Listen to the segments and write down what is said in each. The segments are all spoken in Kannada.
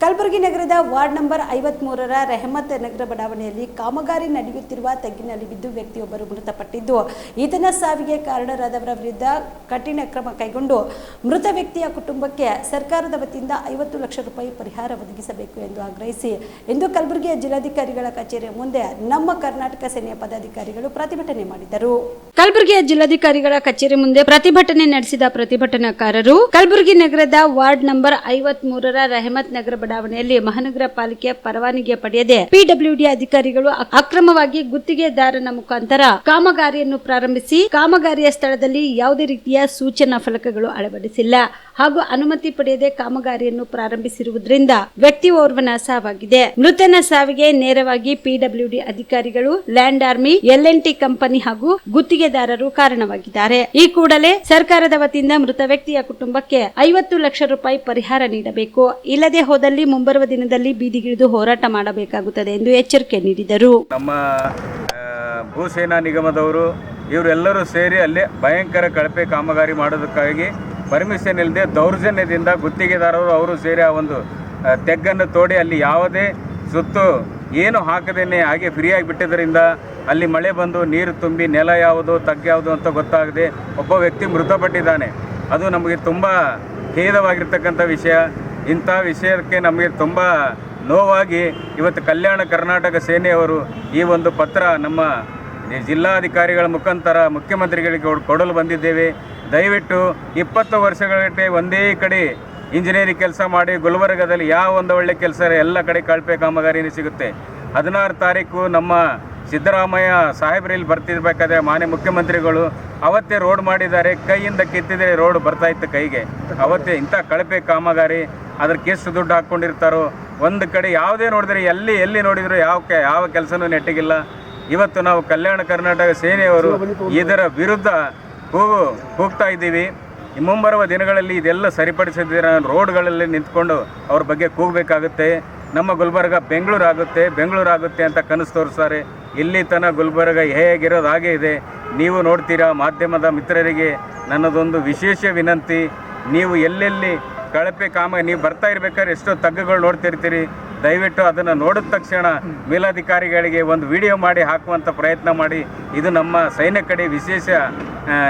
ಕಲಬುರಗಿ ನಗರದ ವಾರ್ಡ್ ನಂಬರ್ 53ರ ರೆಹಮತ್ ನಗರ ಬಡಾವಣೆಯಲ್ಲಿ ಕಾಮಗಾರಿ ನಡೆಯುತ್ತಿರುವ ತಗ್ಗಿನಲ್ಲಿ ಬಿದ್ದು ವ್ಯಕ್ತಿಯೊಬ್ಬರು ಮೃತಪಟ್ಟಿದ್ದು, ಈತನ ಸಾವಿಗೆ ಕಾರಣರಾದವರ ವಿರುದ್ಧ ಕಠಿಣ ಕ್ರಮ ಕೈಗೊಂಡು ಮೃತ ವ್ಯಕ್ತಿಯ ಕುಟುಂಬಕ್ಕೆ ಸರ್ಕಾರದ ವತಿಯಿಂದ 50 ಲಕ್ಷ ರೂಪಾಯಿ ಪರಿಹಾರ ಒದಗಿಸಬೇಕು ಎಂದು ಆಗ್ರಹಿಸಿ ಇಂದು ಕಲಬುರಗಿಯ ಜಿಲ್ಲಾಧಿಕಾರಿಗಳ ಕಚೇರಿಯ ಮುಂದೆ ನಮ್ಮ ಕರ್ನಾಟಕ ಸೇನೆಯ ಪದಾಧಿಕಾರಿಗಳು ಪ್ರತಿಭಟನೆ ಮಾಡಿದರು. ಕಲಬುರಗಿಯ ಜಿಲ್ಲಾಧಿಕಾರಿಗಳ ಕಚೇರಿ ಮುಂದೆ ಪ್ರತಿಭಟನೆ ನಡೆಸಿದ ಪ್ರತಿಭಟನಾಕಾರರು ಕಲಬುರಗಿ ನಗರದ ವಾರ್ಡ್ ನಂಬರ್ 53ರ ರೆಹಮತ್ ನಗರ ಬಡಾವಣೆಯಲ್ಲಿ ಮಹಾನಗರ ಪಾಲಿಕೆಯ ಪರವಾನಗಿ ಪಡೆಯದೆ ಪಿಡಬ್ಲ್ಯೂಡಿ ಅಧಿಕಾರಿಗಳು ಅಕ್ರಮವಾಗಿ ಗುತ್ತಿಗೆದಾರನ ಮುಖಾಂತರ ಕಾಮಗಾರಿಯನ್ನು ಪ್ರಾರಂಭಿಸಿ ಕಾಮಗಾರಿಯ ಸ್ಥಳದಲ್ಲಿ ಯಾವುದೇ ರೀತಿಯ ಸೂಚನಾ ಫಲಕಗಳು ಅಳವಡಿಸಿಲ್ಲ ಹಾಗೂ ಅನುಮತಿ ಪಡೆಯದೆ ಕಾಮಗಾರಿಯನ್ನು ಪ್ರಾರಂಭಿಸಿರುವುದರಿಂದ ವ್ಯಕ್ತಿ ಓರ್ವನ ಸಾವಾಗಿದೆ. ಮೃತನ ಸಾವಿಗೆ ನೇರವಾಗಿ ಪಿಡಬ್ಲ್ಯೂಡಿ ಅಧಿಕಾರಿಗಳು, ಲ್ಯಾಂಡ್ ಆರ್ಮಿ, LNT ಕಂಪನಿ ಹಾಗೂ ಗುತ್ತಿಗೆದಾರರು ಕಾರಣವಾಗಿದ್ದಾರೆ. ಈ ಕೂಡಲೇ ಸರ್ಕಾರದ ವತಿಯಿಂದ ಮೃತ ವ್ಯಕ್ತಿಯ ಕುಟುಂಬಕ್ಕೆ 50 ಲಕ್ಷ ರೂಪಾಯಿ ಪರಿಹಾರ ನೀಡಬೇಕು. ಇಲ್ಲದೆ ಹೋದಲ್ಲಿ ಮುಂಬರುವ ದಿನದಲ್ಲಿ ಬೀದಿಗಿಳಿದು ಹೋರಾಟ ಮಾಡಬೇಕಾಗುತ್ತದೆ ಎಂದು ಎಚ್ಚರಿಕೆ ನೀಡಿದರು. ನಮ್ಮ ಭೂಸೇನಾ ನಿಗಮದವರು ಇವರೆಲ್ಲರೂ ಸೇರಿ ಅಲ್ಲಿ ಭಯಂಕರ ಕಳಪೆ ಕಾಮಗಾರಿ ಮಾಡೋದಕ್ಕಾಗಿ ಪರ್ಮಿಷನ್ ಇಲ್ಲದೆ ದೌರ್ಜನ್ಯದಿಂದ ಗುತ್ತಿಗೆದಾರರು ಅವರು ಸೇರಿ ಆ ಒಂದು ತೆಗ್ಗನ್ನು ತೋಡಿ ಅಲ್ಲಿ ಯಾವುದೇ ಸುತ್ತು ಏನು ಹಾಕದೇನೆ ಹಾಗೆ ಫ್ರೀಯಾಗಿ ಬಿಟ್ಟಿದ್ದರಿಂದ ಅಲ್ಲಿ ಮಳೆ ಬಂದು ನೀರು ತುಂಬಿ ನೆಲ ಯಾವುದು ತಗ್ಗು ಯಾವುದು ಅಂತ ಗೊತ್ತಾಗದೆ ಒಬ್ಬ ವ್ಯಕ್ತಿ ಮೃತಪಟ್ಟಿದ್ದಾನೆ. ಅದು ನಮಗೆ ತುಂಬ ಖೇದವಾಗಿರ್ತಕ್ಕಂಥ ವಿಷಯ. ಇಂಥ ವಿಷಯಕ್ಕೆ ನಮಗೆ ತುಂಬ ನೋವಾಗಿ ಇವತ್ತು ಕಲ್ಯಾಣ ಕರ್ನಾಟಕ ಸೇನೆಯವರು ಈ ಒಂದು ಪತ್ರ ನಮ್ಮ ಜಿಲ್ಲಾಧಿಕಾರಿಗಳ ಮುಖಾಂತರ ಮುಖ್ಯಮಂತ್ರಿಗಳಿಗೆ ಕೊಡಲು ಬಂದಿದ್ದೇವೆ. ದಯವಿಟ್ಟು 20 ವರ್ಷಗಳಗಟ್ಟೆ ಒಂದೇ ಕಡೆ ಇಂಜಿನಿಯರಿಂಗ್ ಕೆಲಸ ಮಾಡಿ ಗುಲ್ಬರ್ಗದಲ್ಲಿ ಯಾವ ಒಂದು ಒಳ್ಳೆ ಕೆಲಸ ಎಲ್ಲ ಕಡೆ ಕಳಪೆ ಕಾಮಗಾರಿನೇ ಸಿಗುತ್ತೆ. 16 ತಾರೀಕು ನಮ್ಮ ಸಿದ್ದರಾಮಯ್ಯ ಸಾಹೇಬ್ರಲ್ಲಿ ಬರ್ತಿರ್ಬೇಕಾದ್ರೆ ಮಾನ್ಯ ಮುಖ್ಯಮಂತ್ರಿಗಳು ಅವತ್ತೇ ರೋಡ್ ಮಾಡಿದ್ದಾರೆ. ಕೈಯಿಂದ ಕಿತ್ತಿದ್ರೆ ರೋಡ್ ಬರ್ತಾ ಇತ್ತು ಕೈಗೆ. ಅವತ್ತೇ ಇಂಥ ಕಳಪೆ ಕಾಮಗಾರಿ ಅದಕ್ಕೆ ಎಷ್ಟು ದುಡ್ಡು ಹಾಕ್ಕೊಂಡಿರ್ತಾರೋ. ಒಂದು ಕಡೆ ಯಾವುದೇ ನೋಡಿದ್ರೆ ಎಲ್ಲಿ ನೋಡಿದ್ರು ಯಾವ ಕೆಲಸನೂ ನೆಟ್ಟಿಗಿಲ್ಲ. ಇವತ್ತು ನಾವು ಕಲ್ಯಾಣ ಕರ್ನಾಟಕ ಸೇನೆಯವರು ಇದರ ವಿರುದ್ಧ ಕೂಗ್ತಾ ಇದ್ದೀವಿ. ಮುಂಬರುವ ದಿನಗಳಲ್ಲಿ ಇದೆಲ್ಲ ಸರಿಪಡಿಸಿದ್ರೆ ರೋಡ್ಗಳಲ್ಲಿ ನಿಂತ್ಕೊಂಡು ಅವ್ರ ಬಗ್ಗೆ ಕೂಗಬೇಕಾಗುತ್ತೆ. ನಮ್ಮ ಗುಲ್ಬರ್ಗ ಬೆಂಗಳೂರು ಆಗುತ್ತೆ ಅಂತ ಕನಸು ತೋರಿಸ್ತಾರೆ. ಇಲ್ಲಿ ತನಕ ಗುಲ್ಬರ್ಗ ಹೇಗಿರೋದು ಹಾಗೇ ಇದೆ. ನೀವು ನೋಡ್ತೀರಾ. ಮಾಧ್ಯಮದ ಮಿತ್ರರಿಗೆ ನನ್ನದೊಂದು ವಿಶೇಷ ವಿನಂತಿ, ನೀವು ಎಲ್ಲೆಲ್ಲಿ ಕಳಪೆ ನೀವು ಬರ್ತಾ ಇರ್ಬೇಕಾದ್ರೆ ಎಷ್ಟೋ ತಗ್ಗುಗಳು ನೋಡ್ತಿರ್ತೀರಿ. ದಯವಿಟ್ಟು ಅದನ್ನು ನೋಡಿದ ತಕ್ಷಣ ಮೇಲಾಧಿಕಾರಿಗಳಿಗೆ ಒಂದು ವಿಡಿಯೋ ಮಾಡಿ ಹಾಕುವಂಥ ಪ್ರಯತ್ನ ಮಾಡಿ. ಇದು ನಮ್ಮ ಸೈನ್ಯ ಕಡೆ ವಿಶೇಷ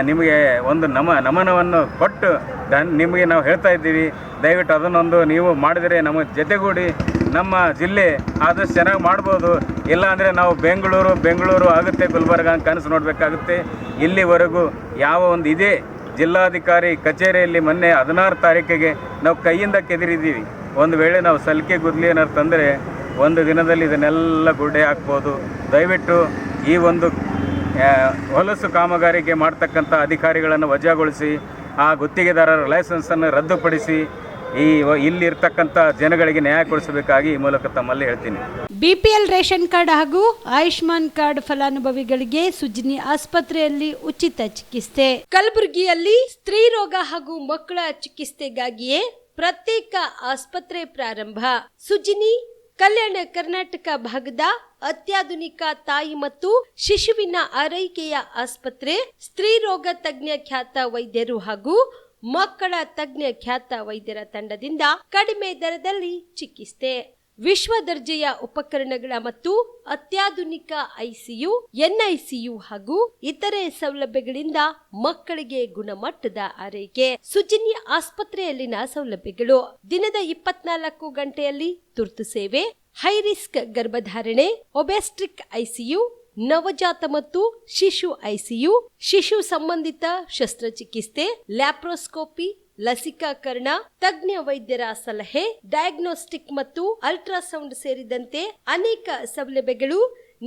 ನಿಮಗೆ ಒಂದು ನಮನವನ್ನು ಕೊಟ್ಟು ನಿಮಗೆ ನಾವು ಹೇಳ್ತಾ ಇದ್ದೀವಿ. ದಯವಿಟ್ಟು ಅದನ್ನೊಂದು ನೀವು ಮಾಡಿದರೆ ನಮ್ಮ ಜೊತೆಗೂಡಿ ನಮ್ಮ ಜಿಲ್ಲೆ ಆದಷ್ಟು ಚೆನ್ನಾಗಿ ಮಾಡ್ಬೋದು. ಇಲ್ಲಾಂದರೆ ನಾವು ಬೆಂಗಳೂರು ಆಗುತ್ತೆ ಗುಲ್ಬರ್ಗ ಅಂತ ಕನಸು ನೋಡಬೇಕಾಗುತ್ತೆ. ಇಲ್ಲಿವರೆಗೂ ಯಾವ ಒಂದು ಇದೇ ಜಿಲ್ಲಾಧಿಕಾರಿ ಕಚೇರಿಯಲ್ಲಿ ಮೊನ್ನೆ 16 ತಾರೀಕಿಗೆ ನಾವು ಕೈಯಿಂದ ಕೆದರಿದ್ದೀವಿ. ಒಂದು ವೇಳೆ ನಾವು ಸಲಿಕೆ ಗುದ್ಲಿ ಏನಾರು ತಂದರೆ ಒಂದು ದಿನದಲ್ಲಿ ಇದನ್ನೆಲ್ಲ ಗುಡ್ಡೆ ಹಾಕ್ಬೋದು. ದಯವಿಟ್ಟು ಈ ಒಂದು ಹೊಲಸು ಕಾಮಗಾರಿಗೆ ಮಾಡ್ತಕ್ಕಂಥ ಅಧಿಕಾರಿಗಳನ್ನು ವಜಾಗೊಳಿಸಿ ಆ ಗುತ್ತಿಗೆದಾರರ ಲೈಸೆನ್ಸನ್ನು ರದ್ದುಪಡಿಸಿ ಇಲ್ಲಿರ್ತಕ್ಕಂಥ ಜನಗಳಿಗೆ ನ್ಯಾಯ ಕೊಡಿಸಬೇಕಾಗಿ ಈ ಮೂಲಕ ತಮ್ಮಲ್ಲಿ ಹೇಳ್ತೀನಿ. BPL ರೇಷನ್ ಕಾರ್ಡ್ ಹಾಗೂ ಆಯುಷ್ಮಾನ್ ಕಾರ್ಡ್ ಫಲಾನುಭವಿಗಳಿಗೆ ಸುಜಿನಿ ಆಸ್ಪತ್ರೆಯಲ್ಲಿ ಉಚಿತ ಚಿಕಿತ್ಸೆ. ಕಲಬುರಗಿಯಲ್ಲಿ ಸ್ತ್ರೀ ರೋಗ ಹಾಗೂ ಮಕ್ಕಳ ಚಿಕಿತ್ಸೆಗಾಗಿಯೇ ಪ್ರತ್ಯೇಕ ಆಸ್ಪತ್ರೆ ಪ್ರಾರಂಭ. ಸುಜಿನಿ ಕಲ್ಯಾಣ ಕರ್ನಾಟಕ ಭಾಗದ ಅತ್ಯಾಧುನಿಕ ತಾಯಿ ಮತ್ತು ಶಿಶುವಿನ ಆರೈಕೆಯ ಆಸ್ಪತ್ರೆ. ಸ್ತ್ರೀ ರೋಗ ತಜ್ಞ ಖ್ಯಾತ ವೈದ್ಯರು ಹಾಗೂ ಮಕ್ಕಳ ತಜ್ಞ ಖ್ಯಾತ ವೈದ್ಯರ ತಂಡದಿಂದ ಕಡಿಮೆ ದರದಲ್ಲಿ ಚಿಕಿತ್ಸೆ, ವಿಶ್ವ ದರ್ಜೆಯ ಉಪಕರಣಗಳ ಮತ್ತು ಅತ್ಯಾಧುನಿಕ ICU, NICU ಹಾಗೂ ಇತರೆ ಸೌಲಭ್ಯಗಳಿಂದ ಮಕ್ಕಳಿಗೆ ಗುಣಮಟ್ಟದ ಆರೈಕೆ. ಸುಜಿನಿ ಆಸ್ಪತ್ರೆಯಲ್ಲಿನ ಸೌಲಭ್ಯಗಳು: ದಿನದ 24 ಗಂಟೆಯಲ್ಲಿ ತುರ್ತು ಸೇವೆ, ಹೈ ರಿಸ್ಕ್ ಗರ್ಭಧಾರಣೆ, ಒಬೆಸ್ಟ್ರಿಕ್ ICU, ನವಜಾತ ಮತ್ತು ಶಿಶು ICU, ಶಿಶು ಸಂಬಂಧಿತ ಶಸ್ತ್ರಚಿಕಿತ್ಸೆ, ಲ್ಯಾಪ್ರೋಸ್ಕೋಪಿ, ಲಸಿಕಾಕರಣ, ತಜ್ಞ ವೈದ್ಯರ ಸಲಹೆ, ಡಯಾಗ್ನೋಸ್ಟಿಕ್ ಮತ್ತು ಅಲ್ಟ್ರಾಸೌಂಡ್ ಸೇರಿದಂತೆ ಅನೇಕ ಸೌಲಭ್ಯಗಳು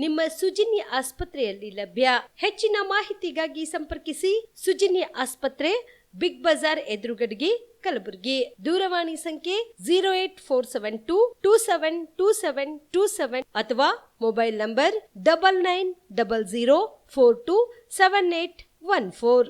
ನಿಮ್ಮ ಸುಜಿನಿ ಆಸ್ಪತ್ರೆಯಲ್ಲಿ ಲಭ್ಯ. ಹೆಚ್ಚಿನ ಮಾಹಿತಿಗಾಗಿ ಸಂಪರ್ಕಿಸಿ ಸುಜಿನಿ ಆಸ್ಪತ್ರೆ, ಬಿಗ್ ಬಜಾರ್ ಎದುರುಗಡೆಗೆ, ಕಲಬುರಗಿ. ದೂರವಾಣಿ ಸಂಖ್ಯೆ 08472272727 ಅಥವಾ ಮೊಬೈಲ್ ನಂಬರ್ 9900427814.